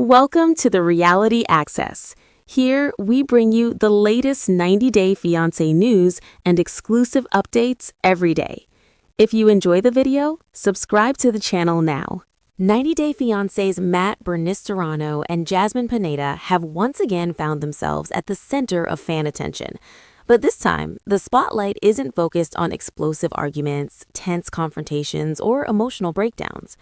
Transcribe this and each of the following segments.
Welcome to the Reality Access. Here, we bring you the latest 90-Day Fiancé news and exclusive updates every day. If you enjoy the video, subscribe to the channel now. 90-Day Fiancés Matt Bernistorano and Jasmine Pineda have once again found themselves at the center of fan attention. But this time, the spotlight isn't focused on explosive arguments, tense confrontations, or emotional breakdowns.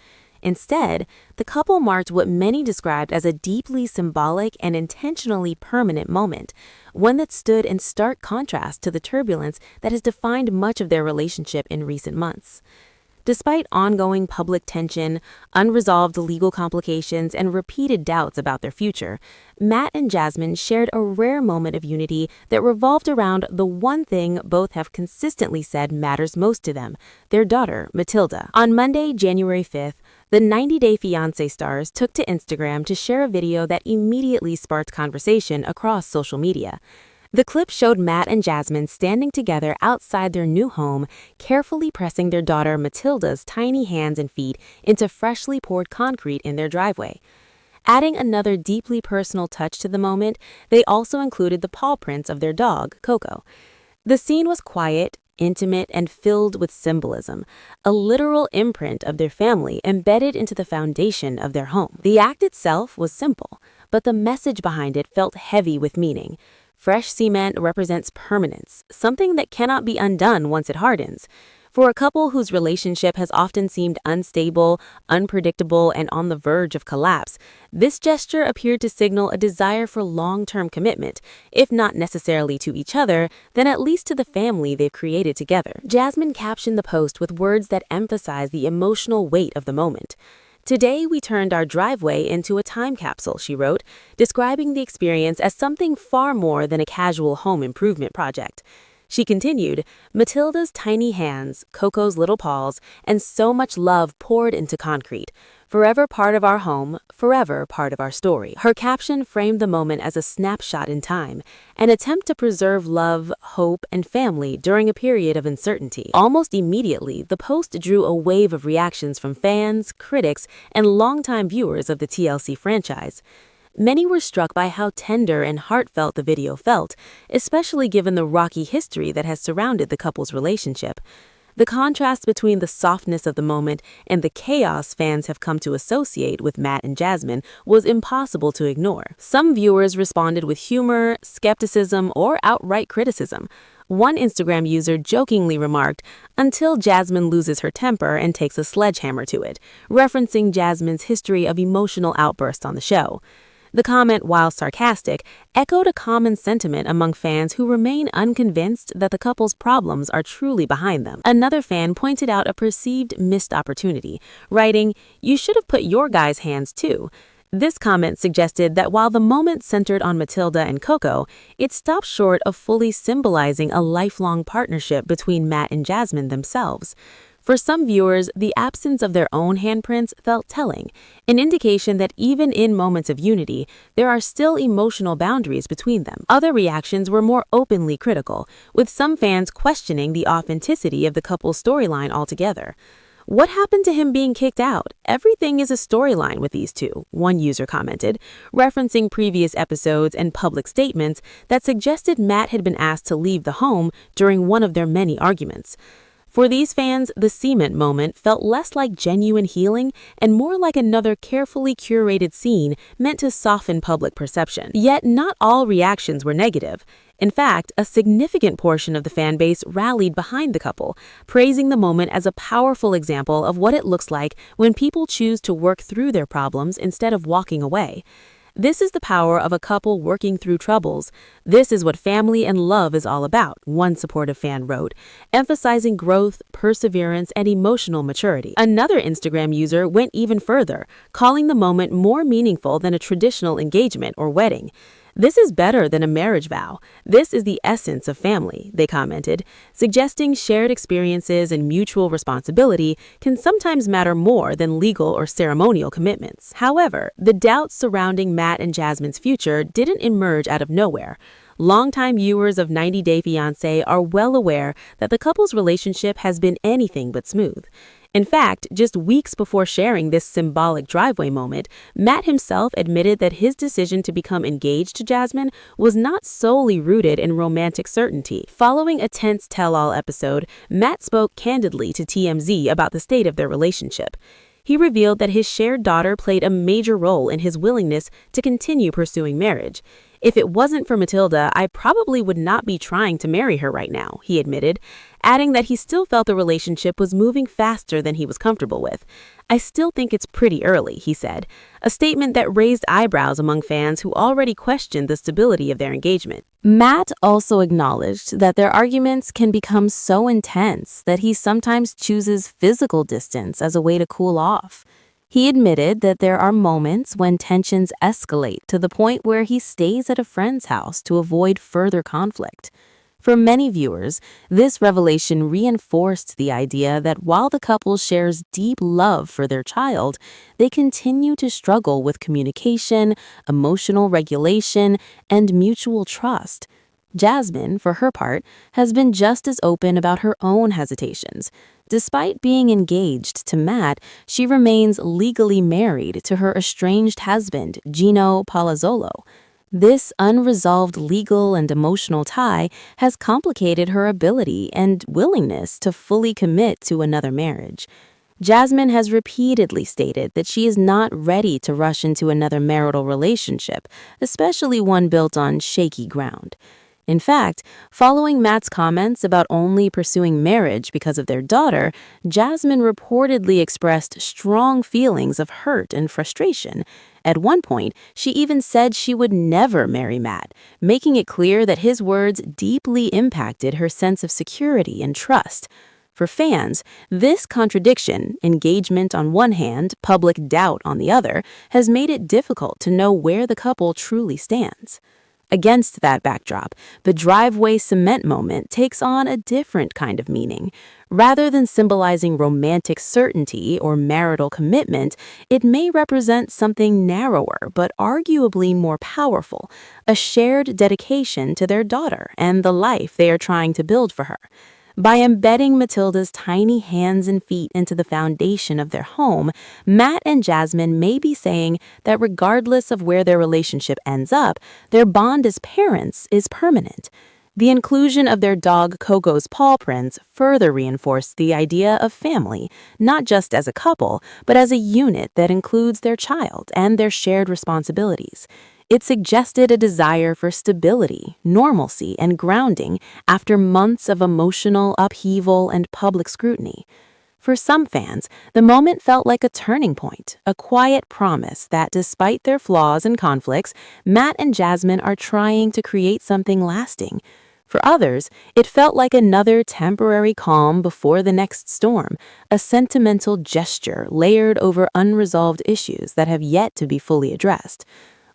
Instead, the couple marked what many described as a deeply symbolic and intentionally permanent moment, one that stood in stark contrast to the turbulence that has defined much of their relationship in recent months. Despite ongoing public tension, unresolved legal complications, and repeated doubts about their future, Matt and Jasmine shared a rare moment of unity that revolved around the one thing both have consistently said matters most to them, their daughter, Matilda. On Monday, January 5th, the 90-Day Fiancé stars took to Instagram to share a video that immediately sparked conversation across social media. The clip showed Matt and Jasmine standing together outside their new home, carefully pressing their daughter Matilda's tiny hands and feet into freshly poured concrete in their driveway. Adding another deeply personal touch to the moment, they also included the paw prints of their dog, Coco. The scene was quiet, intimate, and filled with symbolism, a literal imprint of their family embedded into the foundation of their home. The act itself was simple, but the message behind it felt heavy with meaning. Fresh cement represents permanence, something that cannot be undone once it hardens. For a couple whose relationship has often seemed unstable, unpredictable, and on the verge of collapse, this gesture appeared to signal a desire for long-term commitment, if not necessarily to each other, then at least to the family they've created together. Jasmine captioned the post with words that emphasize the emotional weight of the moment. "Today, we turned our driveway into a time capsule," she wrote, describing the experience as something far more than a casual home improvement project. She continued, "Matilda's tiny hands, Coco's little paws, and so much love poured into concrete. Forever part of our home, forever part of our story." Her caption framed the moment as a snapshot in time, an attempt to preserve love, hope, and family during a period of uncertainty. Almost immediately, the post drew a wave of reactions from fans, critics, and longtime viewers of the TLC franchise. Many were struck by how tender and heartfelt the video felt, especially given the rocky history that has surrounded the couple's relationship. The contrast between the softness of the moment and the chaos fans have come to associate with Matt and Jasmine was impossible to ignore. Some viewers responded with humor, skepticism, or outright criticism. One Instagram user jokingly remarked, "Until Jasmine loses her temper and takes a sledgehammer to it," referencing Jasmine's history of emotional outbursts on the show. The comment, while sarcastic, echoed a common sentiment among fans who remain unconvinced that the couple's problems are truly behind them. Another fan pointed out a perceived missed opportunity, writing, "You should have put your guys' hands too." This comment suggested that while the moment centered on Matilda and Coco, it stopped short of fully symbolizing a lifelong partnership between Matt and Jasmine themselves. For some viewers, the absence of their own handprints felt telling, an indication that even in moments of unity, there are still emotional boundaries between them. Other reactions were more openly critical, with some fans questioning the authenticity of the couple's storyline altogether. "What happened to him being kicked out? Everything is a storyline with these two," one user commented, referencing previous episodes and public statements that suggested Matt had been asked to leave the home during one of their many arguments. For these fans, the cement moment felt less like genuine healing and more like another carefully curated scene meant to soften public perception. Yet not all reactions were negative. In fact, a significant portion of the fan base rallied behind the couple, praising the moment as a powerful example of what it looks like when people choose to work through their problems instead of walking away. "This is the power of a couple working through troubles. This is what family and love is all about," one supportive fan wrote, emphasizing growth, perseverance, and emotional maturity. Another Instagram user went even further, calling the moment more meaningful than a traditional engagement or wedding. "This is better than a marriage vow. This is the essence of family," they commented, suggesting shared experiences and mutual responsibility can sometimes matter more than legal or ceremonial commitments. However, the doubts surrounding Matt and Jasmine's future didn't emerge out of nowhere. Longtime viewers of 90-Day Fiancé are well aware that the couple's relationship has been anything but smooth. In fact, just weeks before sharing this symbolic driveway moment, Matt himself admitted that his decision to become engaged to Jasmine was not solely rooted in romantic certainty. Following a tense tell-all episode, Matt spoke candidly to TMZ about the state of their relationship. He revealed that his shared daughter played a major role in his willingness to continue pursuing marriage. "If it wasn't for Matilda, I probably would not be trying to marry her right now," he admitted, adding that he still felt the relationship was moving faster than he was comfortable with. "I still think it's pretty early," he said, a statement that raised eyebrows among fans who already questioned the stability of their engagement. Matt also acknowledged that their arguments can become so intense that he sometimes chooses physical distance as a way to cool off. He admitted that there are moments when tensions escalate to the point where he stays at a friend's house to avoid further conflict. For many viewers, this revelation reinforced the idea that while the couple shares deep love for their child, they continue to struggle with communication, emotional regulation, and mutual trust. Jasmine, for her part, has been just as open about her own hesitations. Despite being engaged to Matt, she remains legally married to her estranged husband, Gino Palazzolo. This unresolved legal and emotional tie has complicated her ability and willingness to fully commit to another marriage. Jasmine has repeatedly stated that she is not ready to rush into another marital relationship, especially one built on shaky ground. In fact, following Matt's comments about only pursuing marriage because of their daughter, Jasmine reportedly expressed strong feelings of hurt and frustration. At one point, she even said she would never marry Matt, making it clear that his words deeply impacted her sense of security and trust. For fans, this contradiction, engagement on one hand, public doubt on the other, has made it difficult to know where the couple truly stands. Against that backdrop, the driveway cement moment takes on a different kind of meaning. Rather than symbolizing romantic certainty or marital commitment, it may represent something narrower but arguably more powerful, a shared dedication to their daughter and the life they are trying to build for her. By embedding Matilda's tiny hands and feet into the foundation of their home, Matt and Jasmine may be saying that regardless of where their relationship ends up, their bond as parents is permanent. The inclusion of their dog Coco's paw prints further reinforced the idea of family, not just as a couple, but as a unit that includes their child and their shared responsibilities. It suggested a desire for stability, normalcy, and grounding after months of emotional upheaval and public scrutiny. For some fans, the moment felt like a turning point, a quiet promise that despite their flaws and conflicts, Matt and Jasmine are trying to create something lasting. For others, it felt like another temporary calm before the next storm, a sentimental gesture layered over unresolved issues that have yet to be fully addressed.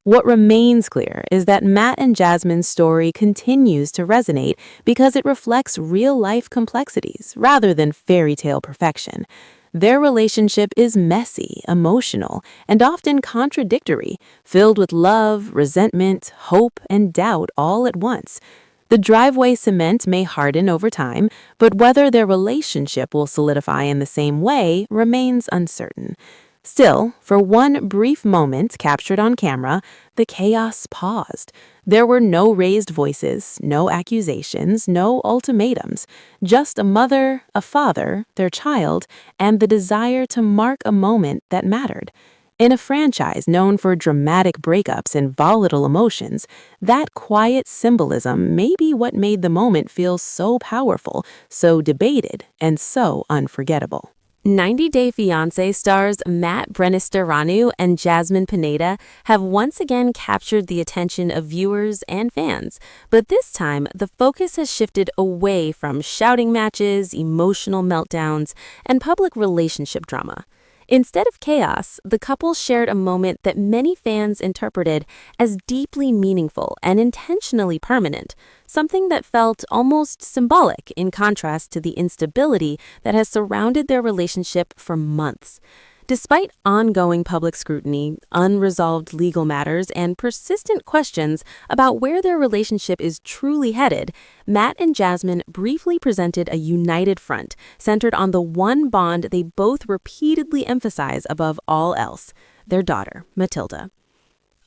What remains clear is that Matt and Jasmine's story continues to resonate because it reflects real-life complexities rather than fairy tale perfection. Their relationship is messy, emotional, and often contradictory, filled with love, resentment, hope, and doubt all at once. The driveway cement may harden over time, but whether their relationship will solidify in the same way remains uncertain. Still, for one brief moment captured on camera, the chaos paused. There were no raised voices, no accusations, no ultimatums, just a mother, a father, their child, and the desire to mark a moment that mattered. In a franchise known for dramatic breakups and volatile emotions, that quiet symbolism may be what made the moment feel so powerful, so debated, and so unforgettable. 90 Day Fiancé stars Matt Brenisteranu and Jasmine Pineda have once again captured the attention of viewers and fans, but this time the focus has shifted away from shouting matches, emotional meltdowns, and public relationship drama. Instead of chaos, the couple shared a moment that many fans interpreted as deeply meaningful and intentionally permanent, something that felt almost symbolic in contrast to the instability that has surrounded their relationship for months. Despite ongoing public scrutiny, unresolved legal matters, and persistent questions about where their relationship is truly headed, Matt and Jasmine briefly presented a united front centered on the one bond they both repeatedly emphasize above all else: their daughter, Matilda.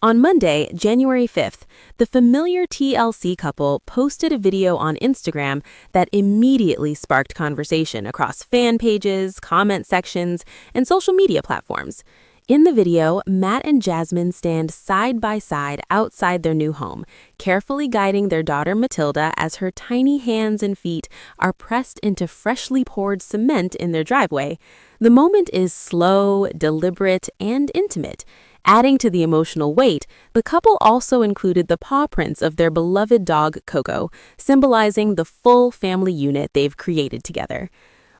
On Monday, January 5th, the familiar TLC couple posted a video on Instagram that immediately sparked conversation across fan pages, comment sections, and social media platforms. In the video, Matt and Jasmine stand side by side outside their new home, carefully guiding their daughter Matilda as her tiny hands and feet are pressed into freshly poured cement in their driveway. The moment is slow, deliberate, and intimate. Adding to the emotional weight, the couple also included the paw prints of their beloved dog, Coco, symbolizing the full family unit they've created together.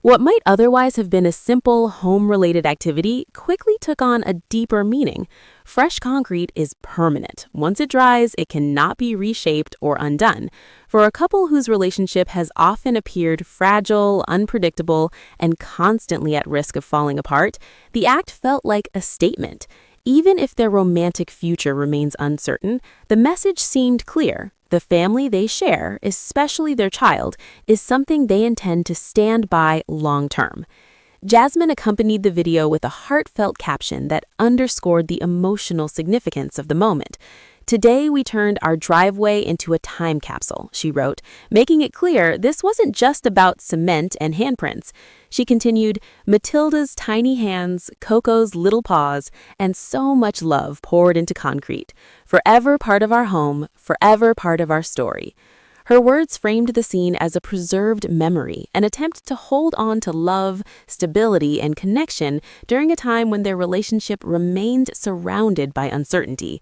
What might otherwise have been a simple home-related activity quickly took on a deeper meaning. Fresh concrete is permanent. Once it dries, it cannot be reshaped or undone. For a couple whose relationship has often appeared fragile, unpredictable, and constantly at risk of falling apart, the act felt like a statement. Even if their romantic future remains uncertain, the message seemed clear. The family they share, especially their child, is something they intend to stand by long term. Jasmine accompanied the video with a heartfelt caption that underscored the emotional significance of the moment. "Today we turned our driveway into a time capsule," she wrote, making it clear this wasn't just about cement and handprints. She continued, "Matilda's tiny hands, Coco's little paws, and so much love poured into concrete. Forever part of our home, forever part of our story." Her words framed the scene as a preserved memory, an attempt to hold on to love, stability, and connection during a time when their relationship remained surrounded by uncertainty.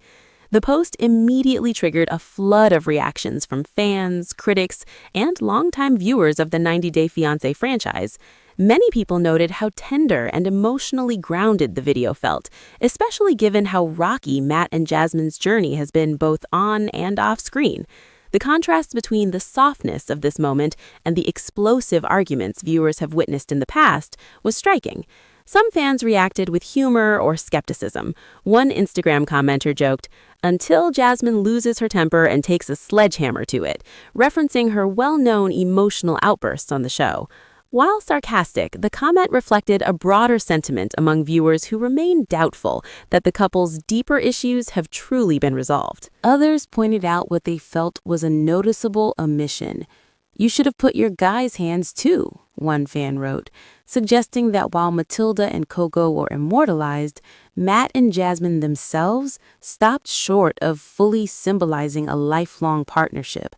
The post immediately triggered a flood of reactions from fans, critics, and longtime viewers of the 90 Day Fiancé franchise. Many people noted how tender and emotionally grounded the video felt, especially given how rocky Matt and Jasmine's journey has been both on and off screen. The contrast between the softness of this moment and the explosive arguments viewers have witnessed in the past was striking. Some fans reacted with humor or skepticism. One Instagram commenter joked, "Until Jasmine loses her temper and takes a sledgehammer to it," referencing her well-known emotional outbursts on the show. While sarcastic, the comment reflected a broader sentiment among viewers who remain doubtful that the couple's deeper issues have truly been resolved. Others pointed out what they felt was a noticeable omission. "You should have put your guy's hands too," one fan wrote, suggesting that while Matilda and Coco were immortalized, Matt and Jasmine themselves stopped short of fully symbolizing a lifelong partnership.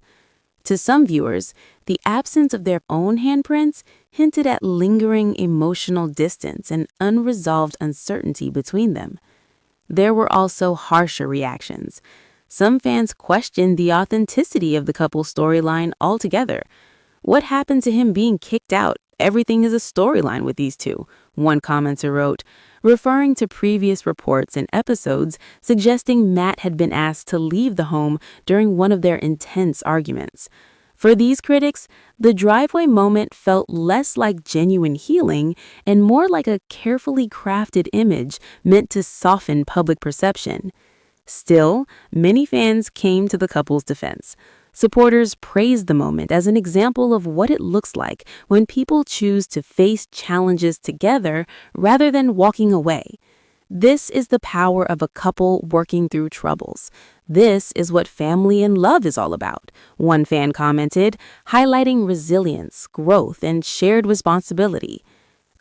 To some viewers, the absence of their own handprints hinted at lingering emotional distance and unresolved uncertainty between them. There were also harsher reactions. Some fans questioned the authenticity of the couple's storyline altogether. "What happened to him being kicked out? Everything is a storyline with these two," one commenter wrote, referring to previous reports and episodes suggesting Matt had been asked to leave the home during one of their intense arguments. For these critics, the driveway moment felt less like genuine healing and more like a carefully crafted image meant to soften public perception. Still, many fans came to the couple's defense. Supporters praised the moment as an example of what it looks like when people choose to face challenges together rather than walking away. "This is the power of a couple working through troubles. This is what family and love is all about," one fan commented, highlighting resilience, growth, and shared responsibility.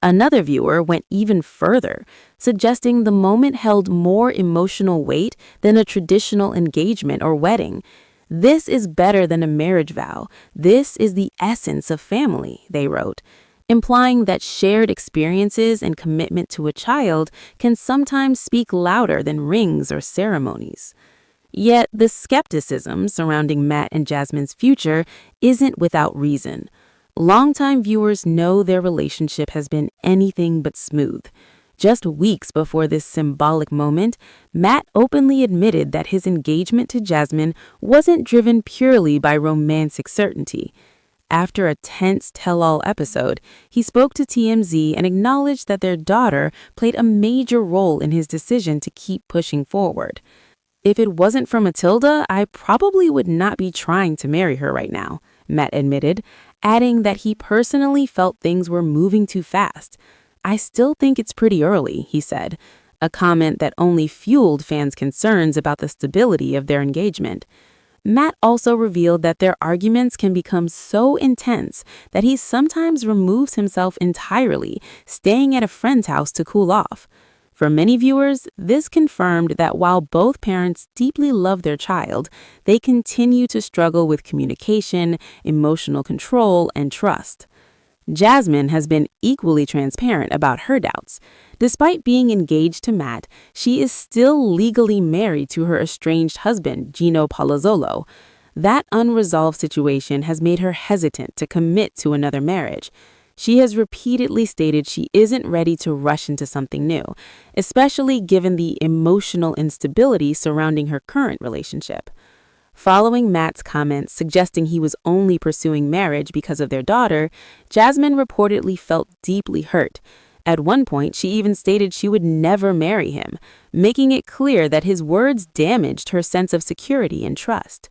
Another viewer went even further, suggesting the moment held more emotional weight than a traditional engagement or wedding. "This is better than a marriage vow. This is the essence of family," they wrote, implying that shared experiences and commitment to a child can sometimes speak louder than rings or ceremonies. Yet the skepticism surrounding Matt and Jasmine's future isn't without reason. Longtime viewers know their relationship has been anything but smooth. Just weeks before this symbolic moment, Matt openly admitted that his engagement to Jasmine wasn't driven purely by romantic certainty. After a tense tell-all episode, he spoke to TMZ and acknowledged that their daughter played a major role in his decision to keep pushing forward. "If it wasn't for Matilda, I probably would not be trying to marry her right now," Matt admitted, adding that he personally felt things were moving too fast. "I still think it's pretty early," he said, a comment that only fueled fans' concerns about the stability of their engagement. Matt also revealed that their arguments can become so intense that he sometimes removes himself entirely, staying at a friend's house to cool off. For many viewers, this confirmed that while both parents deeply love their child, they continue to struggle with communication, emotional control, and trust. Jasmine has been equally transparent about her doubts. Despite being engaged to Matt, she is still legally married to her estranged husband, Gino Palazzolo. That unresolved situation has made her hesitant to commit to another marriage. She has repeatedly stated she isn't ready to rush into something new, especially given the emotional instability surrounding her current relationship. Following Matt's comments suggesting he was only pursuing marriage because of their daughter, Jasmine reportedly felt deeply hurt. At one point, she even stated she would never marry him, making it clear that his words damaged her sense of security and trust.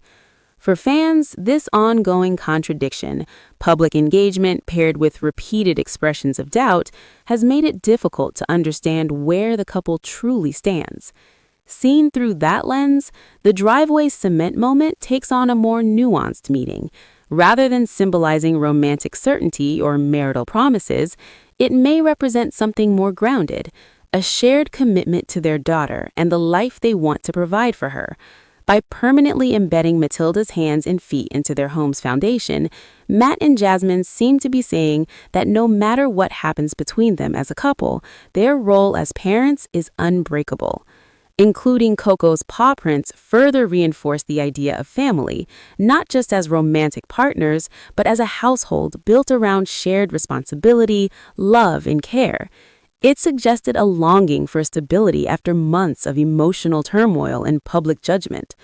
For fans, this ongoing contradiction, public engagement paired with repeated expressions of doubt, has made it difficult to understand where the couple truly stands. Seen through that lens, the driveway cement moment takes on a more nuanced meaning. Rather than symbolizing romantic certainty or marital promises, it may represent something more grounded, a shared commitment to their daughter and the life they want to provide for her. By permanently embedding Matilda's hands and feet into their home's foundation, Matt and Jasmine seem to be saying that no matter what happens between them as a couple, their role as parents is unbreakable. Including Coco's paw prints further reinforce the idea of family, not just as romantic partners, but as a household built around shared responsibility, love, and care. It suggested a longing for stability after months of emotional turmoil and public judgment.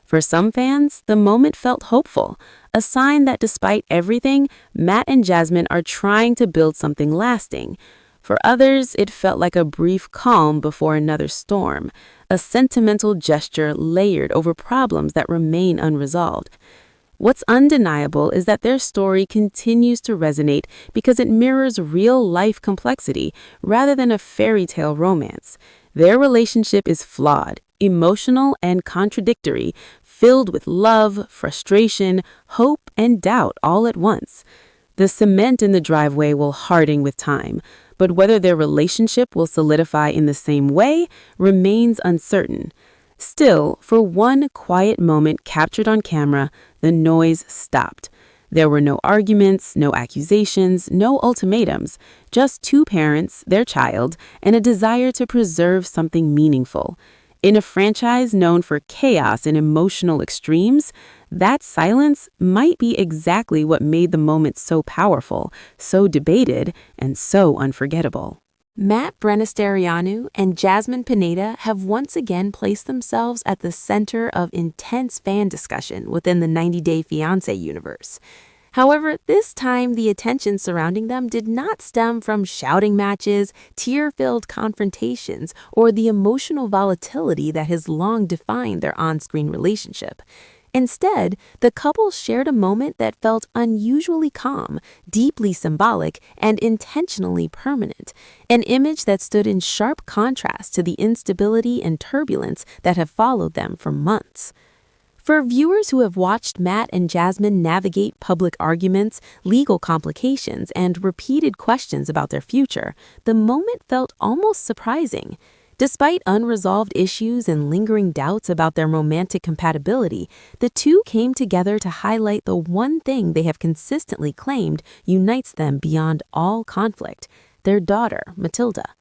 For some fans, the moment felt hopeful, a sign that despite everything, Matt and Jasmine are trying to build something lasting. For others, it felt like a brief calm before another storm, a sentimental gesture layered over problems that remain unresolved. What's undeniable is that their story continues to resonate because it mirrors real-life complexity rather than a fairy tale romance. Their relationship is flawed, emotional, and contradictory, filled with love, frustration, hope, and doubt all at once. The cement in the driveway will harden with time, but whether their relationship will solidify in the same way remains uncertain. Still, for one quiet moment captured on camera, the noise stopped. There were no arguments, no accusations, no ultimatums, just two parents, their child, and a desire to preserve something meaningful. In a franchise known for chaos and emotional extremes, that silence might be exactly what made the moment so powerful, so debated, and so unforgettable. Matt Brennisterianu and Jasmine Pineda have once again placed themselves at the center of intense fan discussion within the 90 Day Fiancé universe. However, this time the attention surrounding them did not stem from shouting matches, tear-filled confrontations, or the emotional volatility that has long defined their on-screen relationship. Instead, the couple shared a moment that felt unusually calm, deeply symbolic, and intentionally permanent, an image that stood in sharp contrast to the instability and turbulence that have followed them for months. For viewers who have watched Matt and Jasmine navigate public arguments, legal complications, and repeated questions about their future, the moment felt almost surprising. Despite unresolved issues and lingering doubts about their romantic compatibility, the two came together to highlight the one thing they have consistently claimed unites them beyond all conflict: their daughter, Matilda.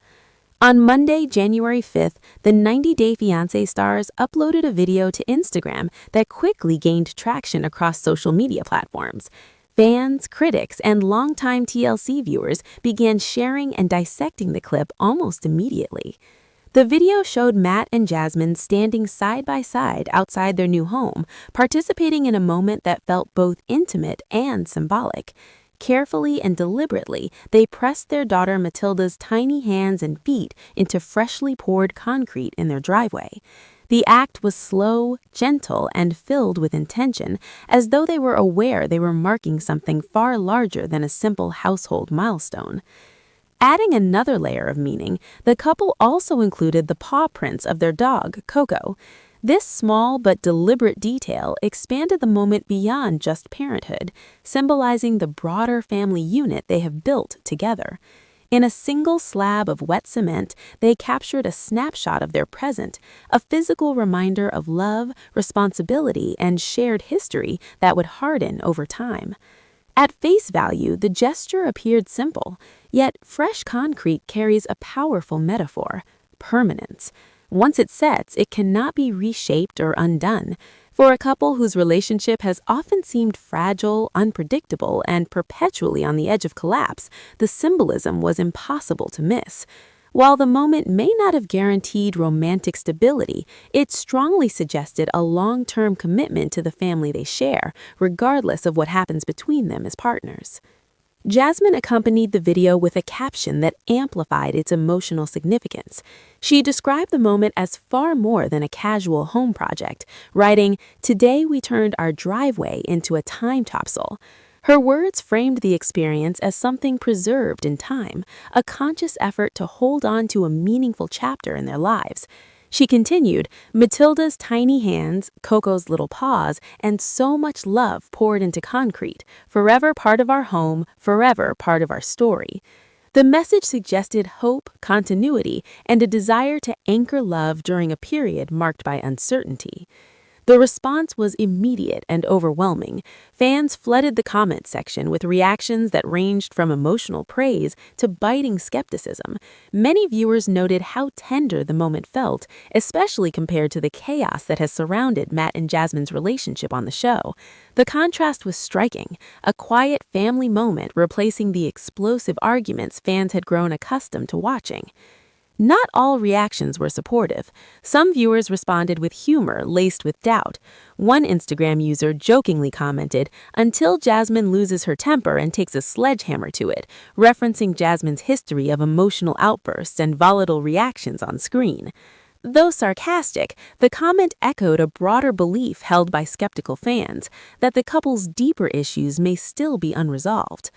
On Monday, January 5th, the 90 Day Fiancé stars uploaded a video to Instagram that quickly gained traction across social media platforms. Fans, critics, and longtime TLC viewers began sharing and dissecting the clip almost immediately. The video showed Matt and Jasmine standing side by side outside their new home, participating in a moment that felt both intimate and symbolic. Carefully and deliberately, they pressed their daughter Matilda's tiny hands and feet into freshly poured concrete in their driveway. The act was slow, gentle, and filled with intention, as though they were aware they were marking something far larger than a simple household milestone. Adding another layer of meaning, the couple also included the paw prints of their dog, Coco. This small but deliberate detail expanded the moment beyond just parenthood, symbolizing the broader family unit they have built together. In a single slab of wet cement, they captured a snapshot of their present, a physical reminder of love, responsibility, and shared history that would harden over time. At face value, the gesture appeared simple, yet fresh concrete carries a powerful metaphor: permanence. Once it sets, it cannot be reshaped or undone. For a couple whose relationship has often seemed fragile, unpredictable, and perpetually on the edge of collapse, the symbolism was impossible to miss. While the moment may not have guaranteed romantic stability, it strongly suggested a long-term commitment to the family they share, regardless of what happens between them as partners. Jasmine accompanied the video with a caption that amplified its emotional significance. She described the moment as far more than a casual home project, writing, "Today we turned our driveway into a time capsule." Her words framed the experience as something preserved in time, a conscious effort to hold on to a meaningful chapter in their lives. She continued, "Matilda's tiny hands, Coco's little paws, and so much love poured into concrete, forever part of our home, forever part of our story." The message suggested hope, continuity, and a desire to anchor love during a period marked by uncertainty. The response was immediate and overwhelming. Fans flooded the comment section with reactions that ranged from emotional praise to biting skepticism. Many viewers noted how tender the moment felt, especially compared to the chaos that has surrounded Matt and Jasmine's relationship on the show. The contrast was striking, a quiet family moment replacing the explosive arguments fans had grown accustomed to watching. Not all reactions were supportive. Some viewers responded with humor laced with doubt. One Instagram user jokingly commented, "Until Jasmine loses her temper and takes a sledgehammer to it," referencing Jasmine's history of emotional outbursts and volatile reactions on screen. Though sarcastic, the comment echoed a broader belief held by skeptical fans, that the couple's deeper issues may still be unresolved.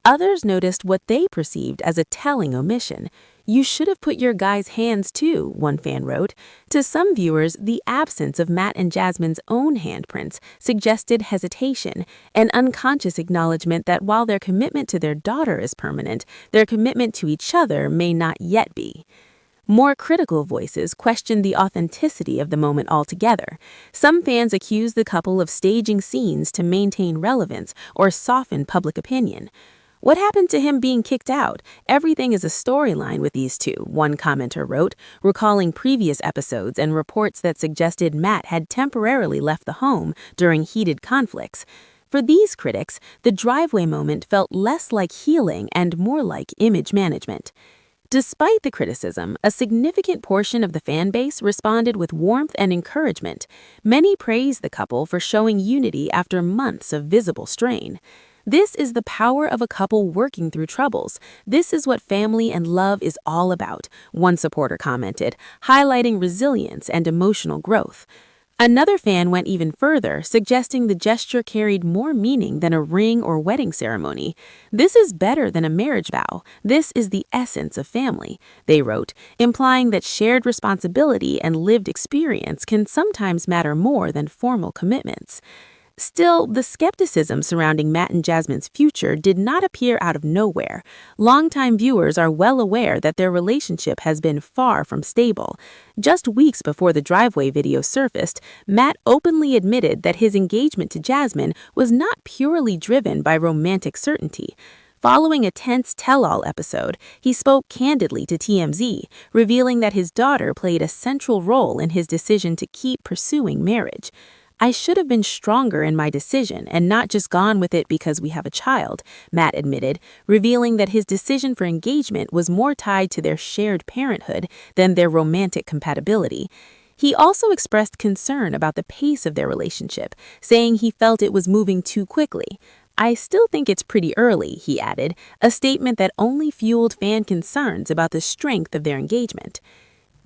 Others noticed what they perceived as a telling omission. "You should have put your guys' hands too," one fan wrote. To some viewers, the absence of Matt and Jasmine's own handprints suggested hesitation, an unconscious acknowledgement that while their commitment to their daughter is permanent, their commitment to each other may not yet be. More critical voices questioned the authenticity of the moment altogether. Some fans accused the couple of staging scenes to maintain relevance or soften public opinion. "What happened to him being kicked out? Everything is a storyline with these two," one commenter wrote, recalling previous episodes and reports that suggested Matt had temporarily left the home during heated conflicts. For these critics, the driveway moment felt less like healing and more like image management. Despite the criticism, a significant portion of the fan base responded with warmth and encouragement. Many praised the couple for showing unity after months of visible strain. "This is the power of a couple working through troubles. This is what family and love is all about," one supporter commented, highlighting resilience and emotional growth. Another fan went even further, suggesting the gesture carried more meaning than a ring or wedding ceremony. "This is better than a marriage vow. This is the essence of family," they wrote, implying that shared responsibility and lived experience can sometimes matter more than formal commitments. Still, the skepticism surrounding Matt and Jasmine's future did not appear out of nowhere. Longtime viewers are well aware that their relationship has been far from stable. Just weeks before the driveway video surfaced, Matt openly admitted that his engagement to Jasmine was not purely driven by romantic certainty. Following a tense tell-all episode, he spoke candidly to TMZ, revealing that his daughter played a central role in his decision to keep pursuing marriage. "I should have been stronger in my decision and not just gone with it because we have a child," Matt admitted, revealing that his decision for engagement was more tied to their shared parenthood than their romantic compatibility. He also expressed concern about the pace of their relationship, saying he felt it was moving too quickly. "I still think it's pretty early," he added, a statement that only fueled fan concerns about the strength of their engagement.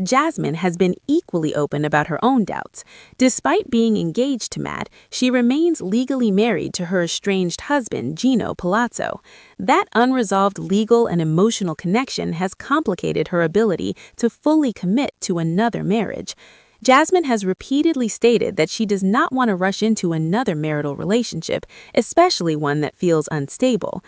Jasmine has been equally open about her own doubts. Despite being engaged to Matt, she remains legally married to her estranged husband, Gino Palazzo. That unresolved legal and emotional connection has complicated her ability to fully commit to another marriage. Jasmine has repeatedly stated that she does not want to rush into another marital relationship, especially one that feels unstable.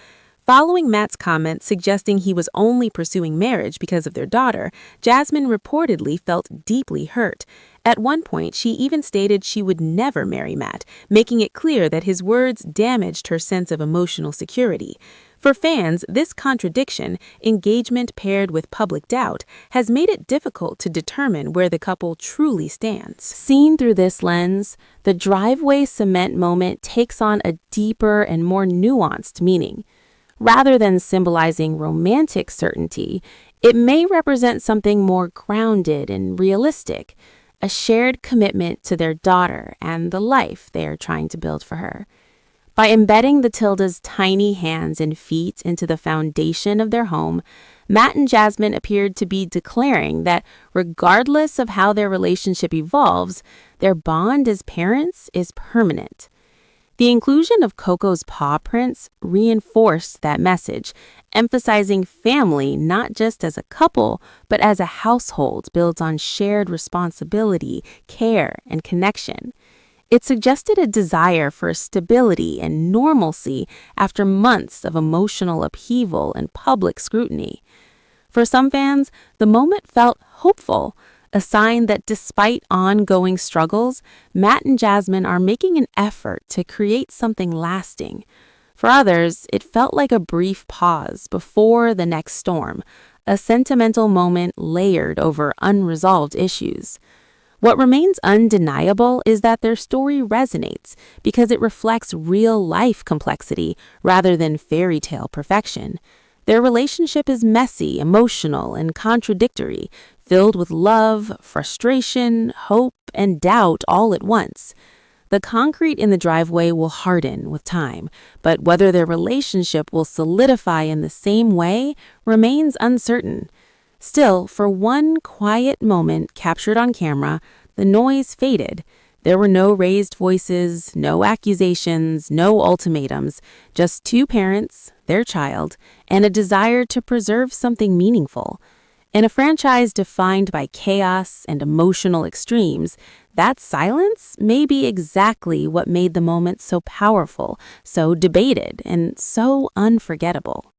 Following Matt's comment suggesting he was only pursuing marriage because of their daughter, Jasmine reportedly felt deeply hurt. At one point, she even stated she would never marry Matt, making it clear that his words damaged her sense of emotional security. For fans, this contradiction, engagement paired with public doubt, has made it difficult to determine where the couple truly stands. Seen through this lens, the driveway cement moment takes on a deeper and more nuanced meaning. Rather than symbolizing romantic certainty, it may represent something more grounded and realistic, a shared commitment to their daughter and the life they are trying to build for her. By embedding the Tildas' tiny hands and feet into the foundation of their home, Matt and Jasmine appeared to be declaring that regardless of how their relationship evolves, their bond as parents is permanent. The inclusion of Coco's paw prints reinforced that message, emphasizing family not just as a couple, but as a household built on shared responsibility, care, and connection. It suggested a desire for stability and normalcy after months of emotional upheaval and public scrutiny. For some fans, the moment felt hopeful, a sign that despite ongoing struggles, Matt and Jasmine are making an effort to create something lasting. For others, it felt like a brief pause before the next storm, a sentimental moment layered over unresolved issues. What remains undeniable is that their story resonates because it reflects real-life complexity rather than fairy tale perfection. Their relationship is messy, emotional, and contradictory, filled with love, frustration, hope, and doubt all at once. The concrete in the driveway will harden with time, but whether their relationship will solidify in the same way remains uncertain. Still, for one quiet moment captured on camera, the noise faded. There were no raised voices, no accusations, no ultimatums, just two parents, their child, and a desire to preserve something meaningful. In a franchise defined by chaos and emotional extremes, that silence may be exactly what made the moment so powerful, so debated, and so unforgettable.